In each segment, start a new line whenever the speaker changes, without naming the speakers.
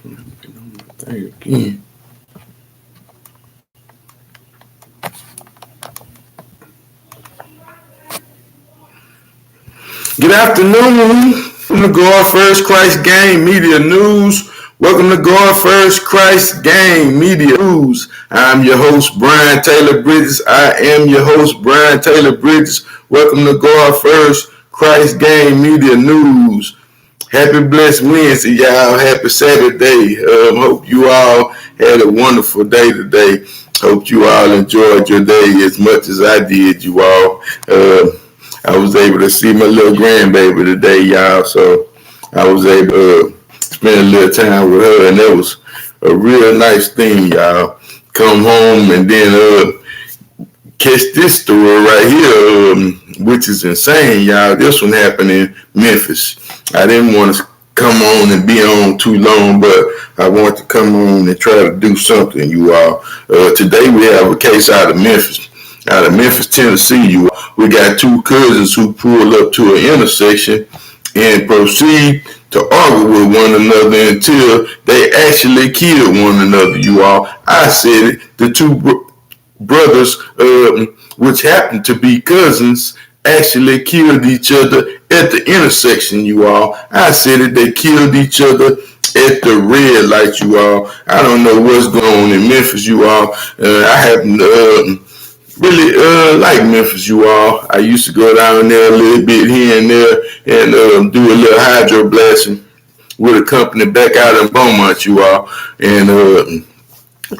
Again. Good afternoon. Welcome to God First Christ Gang Media News. Welcome to God First Christ Gang Media News. I'm your host, Brian Taylor Bridges. I am your host, Brian Taylor Bridges. Welcome to God First Christ Gang Media News. Happy blessed Wednesday, y'all. Happy Saturday. Hope you all had a wonderful day today. Hope you all enjoyed your day as much as I did, you all. I was able to see my little grandbaby today, y'all, so I was able to spend a little time with her, and that was a real nice thing, y'all. Come home and then catch this story right here, which is insane, y'all. This one happened in Memphis. I didn't want to come on and be on too long, but I want to come on and try to do something, you all. Today we have a case out of Memphis, Tennessee, you all. We got two cousins who pulled up to an intersection and proceed to argue with one another until they actually killed one another, you all. I said it. The two brothers, which happened to be cousins, actually killed each other at the intersection, you all. I said it. They killed each other at the red light, you all. I don't know what's going on in Memphis, you all. I haven't really like Memphis, you all. I used to go down there a little bit here and there and do a little hydro blasting with a company back out in Beaumont, you all. And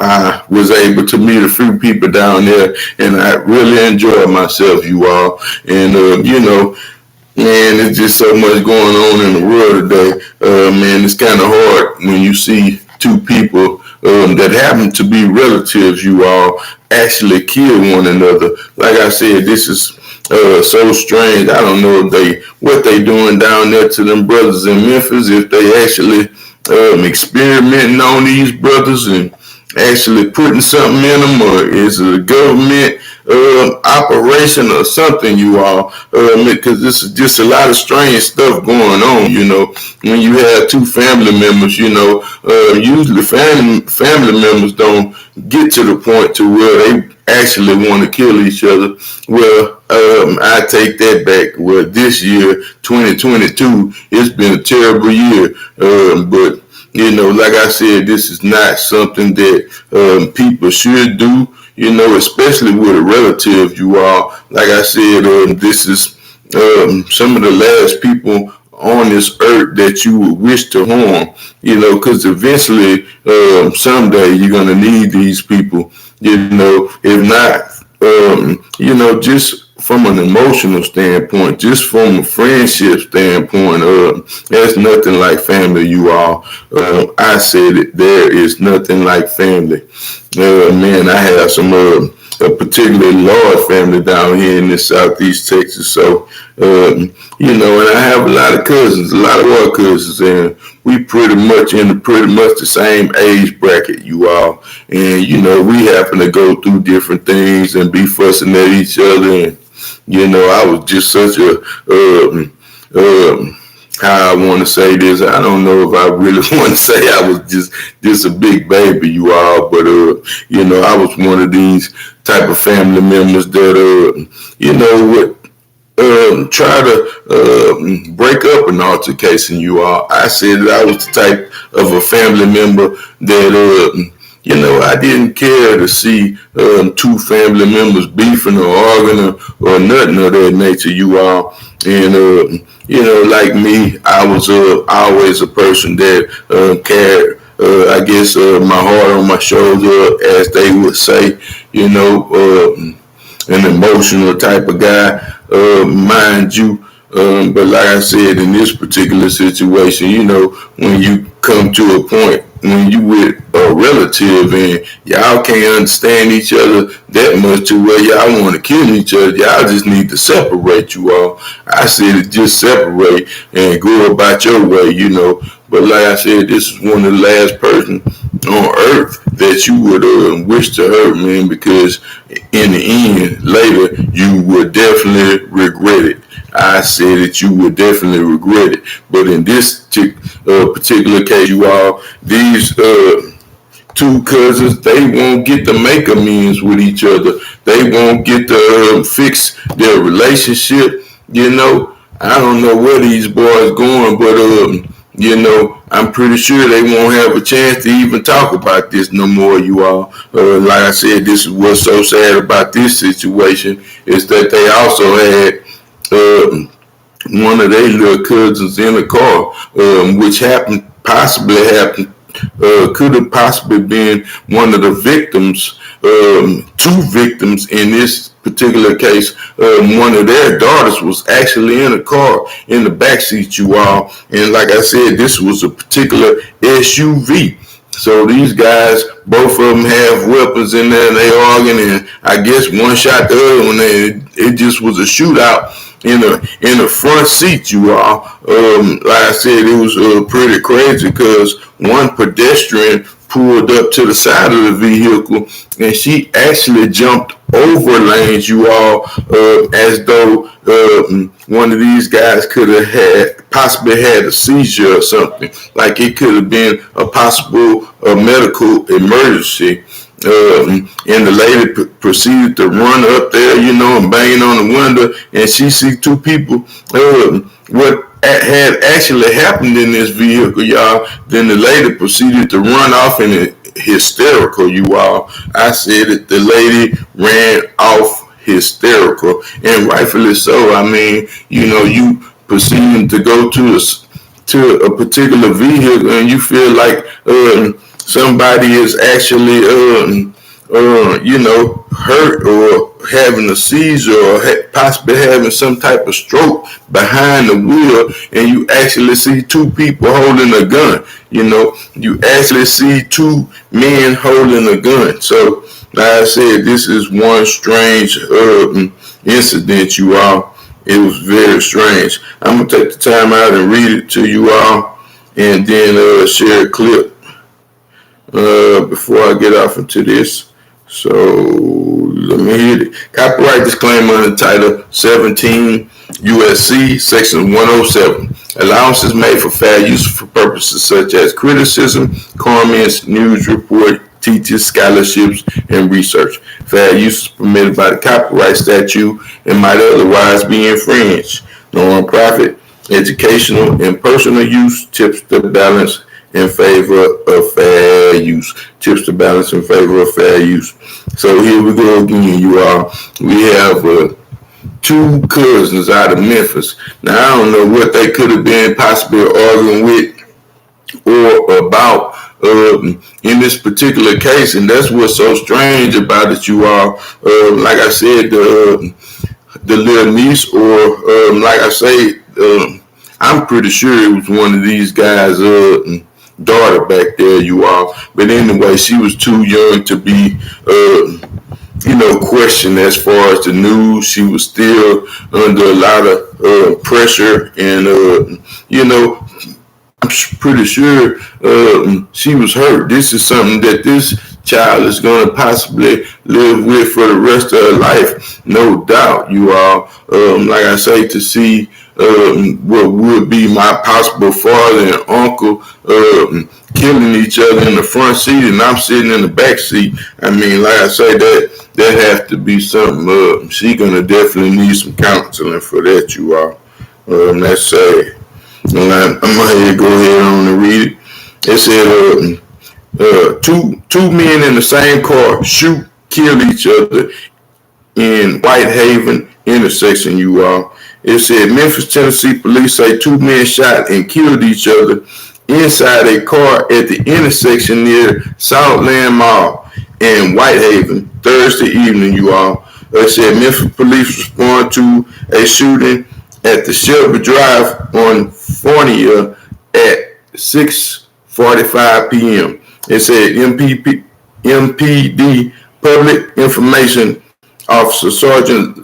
I was able to meet a few people down there, and I really enjoyed myself, you all. And you know, man, it's just so much going on in the world today. Man, it's kind of hard when you see two people that happen to be relatives, you all, actually kill one another. Like I said, this is so strange. I don't know what they doing down there to them brothers in Memphis, if they actually experimenting on these brothers and actually putting something in them, or is it a government operation or something, you all, because this is just a lot of strange stuff going on, you know. When you have two family members, you know, usually family members don't get to the point to where they actually want to kill each other. Well, I take that back. Well, this year, 2022, it's been a terrible year, but you know, like I said, this is not something that people should do, you know, especially with a relative, you all. Like I said, this is some of the last people on this earth that you would wish to harm, you know, because eventually, someday you're going to need these people, you know. If not, you know, just from an emotional standpoint, just from a friendship standpoint, there's nothing like family, you all. I said it, there is nothing like family. Man, I have some a particularly large family down here in the Southeast Texas, so you know, and I have a lot of cousins, a lot of our cousins, and we pretty much in pretty much the same age bracket, you all. And you know, we happen to go through different things and be fussing at each other. And you know, I was just such a how I want to say this. I don't know if I really want to say I was just a big baby, you all, but you know, I was one of these type of family members that you know would try to break up an altercation, you all. I said that I was the type of a family member that you know, I didn't care to see two family members beefing or arguing or nothing of that nature, you all. And you know, like me, I was always a person that carried, I guess, my heart on my shoulder, as they would say, you know, an emotional type of guy, mind you. But like I said, in this particular situation, you know, when you come to a point when you with a relative and y'all can't understand each other that much to where y'all want to kill each other, y'all just need to separate, you all. I said just separate and go about your way, you know. But like I said, this is one of the last person on earth that you would wish to hurt, man, because in the end, later, you would definitely regret it. I say that you would definitely regret it. But in this particular case, you all, these two cousins, they won't get to make amends with each other. They won't get to fix their relationship. I don't know where these boys going, but I'm pretty sure they won't have a chance to even talk about this no more, you all. Like I said, this is what's so sad about this situation, is that they also had one of their little cousins in a car, which could have possibly been one of the victims, two victims in this particular case. One of their daughters was actually in a car in the backseat, you all. And like I said, this was a particular SUV. So these guys, both of them have weapons in there, and they arguing, and I guess one shot the other one, and it just was a shootout in the front seat, you all. Like I said, it was pretty crazy, because one pedestrian pulled up to the side of the vehicle, and she actually jumped over lanes, you all, as though one of these guys could have possibly had a seizure or something. Like it could have been a possible medical emergency. And the lady proceeded to run up there, and banging on the window, and she see two people. What had actually happened in this vehicle, y'all? Then the lady proceeded to run off in hysterical, you all. I said that the lady ran off hysterical, and rightfully so. I mean, you proceeding to go to a particular vehicle, and you feel like somebody is actually hurt or having a seizure, or possibly having some type of stroke behind the wheel, and you actually see two people holding a gun. You actually see two men holding a gun. So like I said, this is one strange incident, you all. It was very strange. I'm going to take the time out and read it to you all, and then share a clip before I get off into this. So let me hit it. Copyright disclaimer under Title 17 USC Section 107. Allowances made for fair use for purposes such as criticism, comments, news report, teaching, scholarships, and research. Fair use is permitted by the copyright statute and might otherwise be infringed. Non-profit, educational, and personal use tips the balance in favor of fair use. Tips the balance in favor of fair use. So here we go again, you all. We have two cousins out of Memphis. Now, I don't know what they could have been possibly arguing with or about in this particular case, and that's what's so strange about it, you all. Like I said, the little niece, or like I say, I'm pretty sure it was one of these guys' daughter back there, you all. But anyway, she was too young to be questioned as far as the news. She was still under a lot of pressure, and I'm pretty sure she was hurt. This is something that this child is going to possibly live with for the rest of her life, no doubt, you all. Like I say, to see what would be my possible father and uncle killing each other in the front seat, and I'm sitting in the back seat. I mean, like I say, that has to be something. She gonna definitely need some counseling for that, you all. That's sad. I'm gonna go ahead on and read it. It said, two men in the same car kill each other in Whitehaven intersection, you all. It said Memphis, Tennessee police say two men shot and killed each other inside a car at the intersection near Southland Mall in Whitehaven Thursday evening, you all. It said Memphis police respond to a shooting at the Shelby Drive on Fournier at 6:45 p.m. It said MPD Public Information Officer Sergeant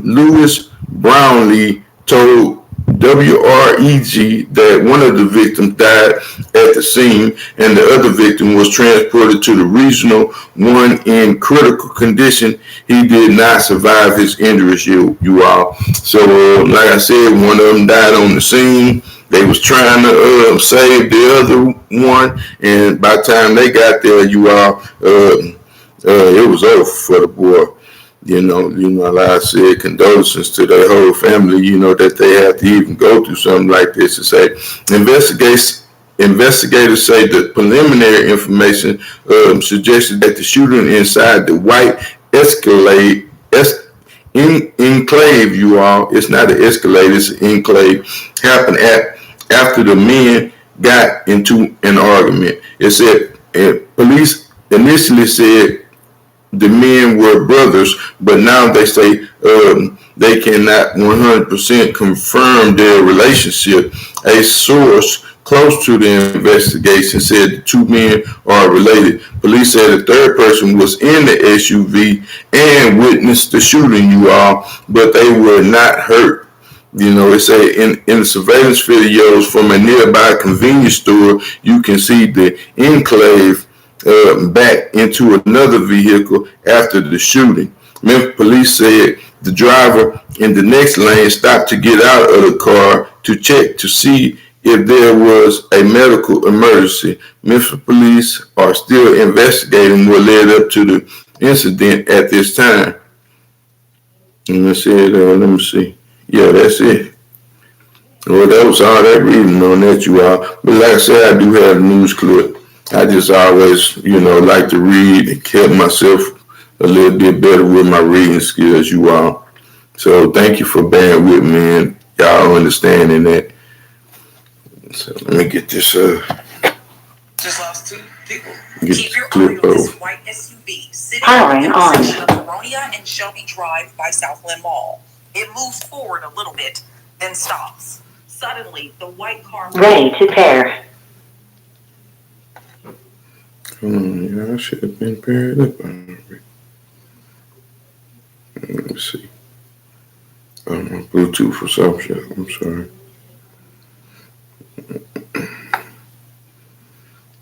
Lewis Brownlee told WREG that one of the victims died at the scene and the other victim was transported to the regional one in critical condition. He did not survive his injuries, you all. So, like I said, one of them died on the scene. They was trying to save the other one, and by the time they got there, you all, it was over for the boy. You know, like I said, condolences to their whole family, that they have to even go through something like this. To say, investigators say the preliminary information suggested that the shooting inside the white enclave, you all, it's not an Escalade, it's an enclave, happened after the men got into an argument. It said, police initially said the men were brothers, but now they say they cannot 100% confirm their relationship. A source close to the investigation said the two men are related. Police said a third person was in the SUV and witnessed the shooting, you all, but they were not hurt. It say in the surveillance videos from a nearby convenience store, you can see the enclave back into another vehicle after the shooting. Memphis police said the driver in the next lane stopped to get out of the car to check to see if there was a medical emergency. Memphis police are still investigating what led up to the incident at this time. And I said, let me see. Yeah, that's it. Well, that was all that reading on that, you all. But like I said, I do have a news clip. I just always, like to read and keep myself a little bit better with my reading skills, you all. So thank you for bearing with me and y'all understanding that. So let me get this.
Just lost two people.
Keep your eye on this white SUV sitting at the intersection of Veronia and Shelby Drive by Southland Mall. It moves forward a little bit, then stops. Suddenly, the white car
ready to pair.
I should have been paired up already. Let me see. My Bluetooth for some shit. I'm sorry.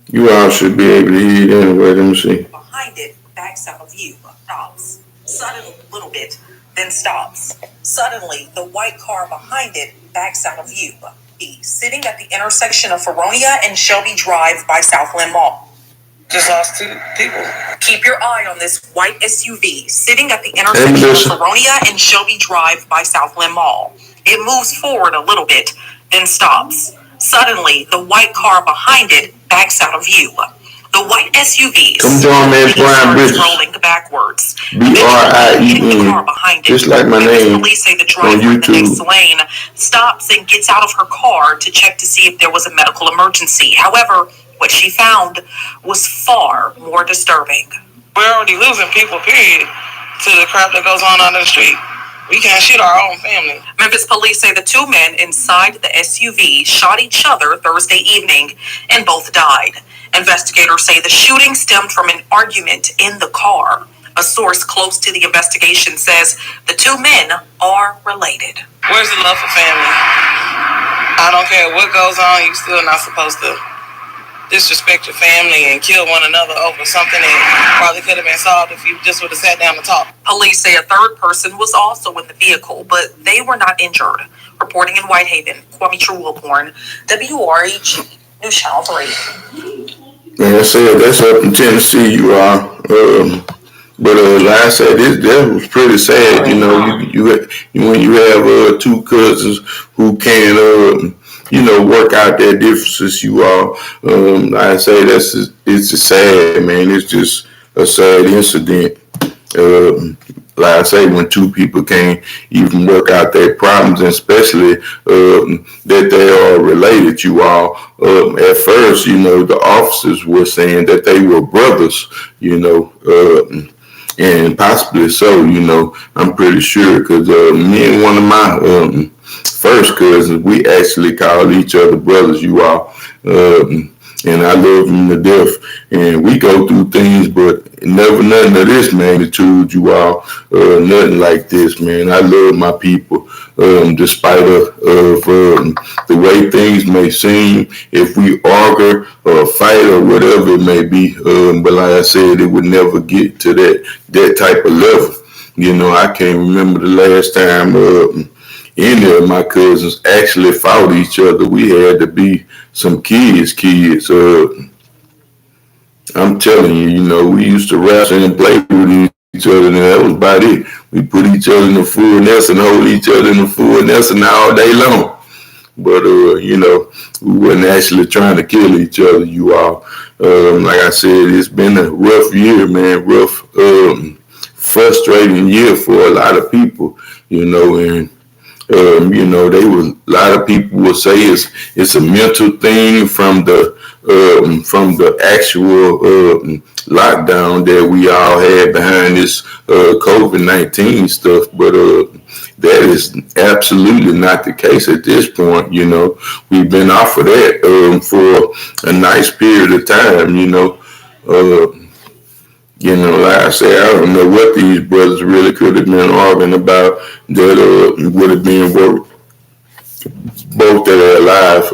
You all should be able to hear it anyway. Let me see.
Behind it, backs out of view, stops. Suddenly, a little bit, then stops. Suddenly, the white car behind it backs out of view. Sitting at the intersection of Veronia and Shelby Drive by Southland Mall.
Just lost two people.
Keep your eye on this white SUV sitting at the intersection of Veronia and Shelby Drive by Southland Mall. It moves forward a little bit, then stops. Suddenly, the white car behind it backs out of view. The white SUV starts rolling backwards.
BRIEN, just like my name.
Police say the driver in the next lane stops and gets out of her car to check to see if there was a medical emergency. However, what she found was far more disturbing.
We're already losing people, period, to the crap that goes on the street. We can't shoot our own family.
Memphis police say the two men inside the SUV shot each other Thursday evening and both died. Investigators say the shooting stemmed from an argument in the car. A source close to the investigation says the two men are related.
Where's the love for family? I don't care what goes on, you're still not supposed to disrespect your family and kill one another over something that probably could have been solved if you just would have sat down and talked.
Police say a third person was also in the vehicle, but they were not injured. Reporting in Whitehaven, Kwame True-Wilborn, WREG, News Channel 3.
Like I said, that's up in Tennessee, you are. But like I said, that was pretty sad. When you have two cousins who can work out their differences, you all. I say it's just sad, man. It's just a sad incident. Like I say, when two people can't even work out their problems, and especially that they are related, you all. At first, the officers were saying that they were brothers, and possibly so, I'm pretty sure, because me and one of my first cousins, we actually call each other brothers, you all. And I love them to death. And we go through things, but never nothing of this magnitude, you all. Nothing like this, man. I love my people, despite of the way things may seem. If we argue or fight or whatever it may be, but like I said, it would never get to that type of level. You know, I can't remember the last time any of my cousins actually fought each other. We had to be some kids. I'm telling you, you know, we used to wrestle and play with each other, and that was about it. We put each other in the full nest and hold each other in the full nest and all day long. But, you know, we wasn't actually trying to kill each other, you all. Like I said, it's been a rough year, man, rough, frustrating year for a lot of people, you know, and you know, a lot of people will say it's a mental thing from the actual lockdown that we all had behind this COVID-19 stuff, but that is absolutely not the case at this point. You know, we've been off of that for a nice period of time. You know, like I say, I don't know what these brothers really could have been arguing about that would have been worth both that are alive.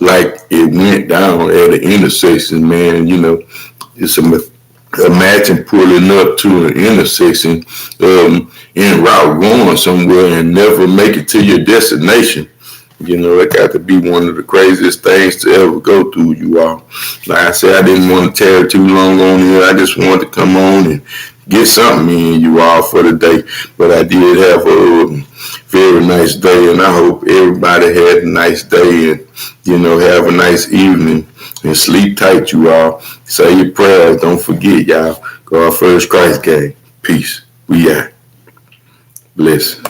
Like it went down at the intersection, man. You know, it's imagine pulling up to an intersection en route going somewhere and never make it to your destination. You know, it got to be one of the craziest things to ever go through, you all. Like I said, I didn't want to tarry too long on here. I just wanted to come on and get something in, you all, for the day. But I did have a very nice day, and I hope everybody had a nice day and, you know, have a nice evening and sleep tight, you all. Say your prayers. Don't forget, y'all. God First Christ Gang. Peace. We out. Bless.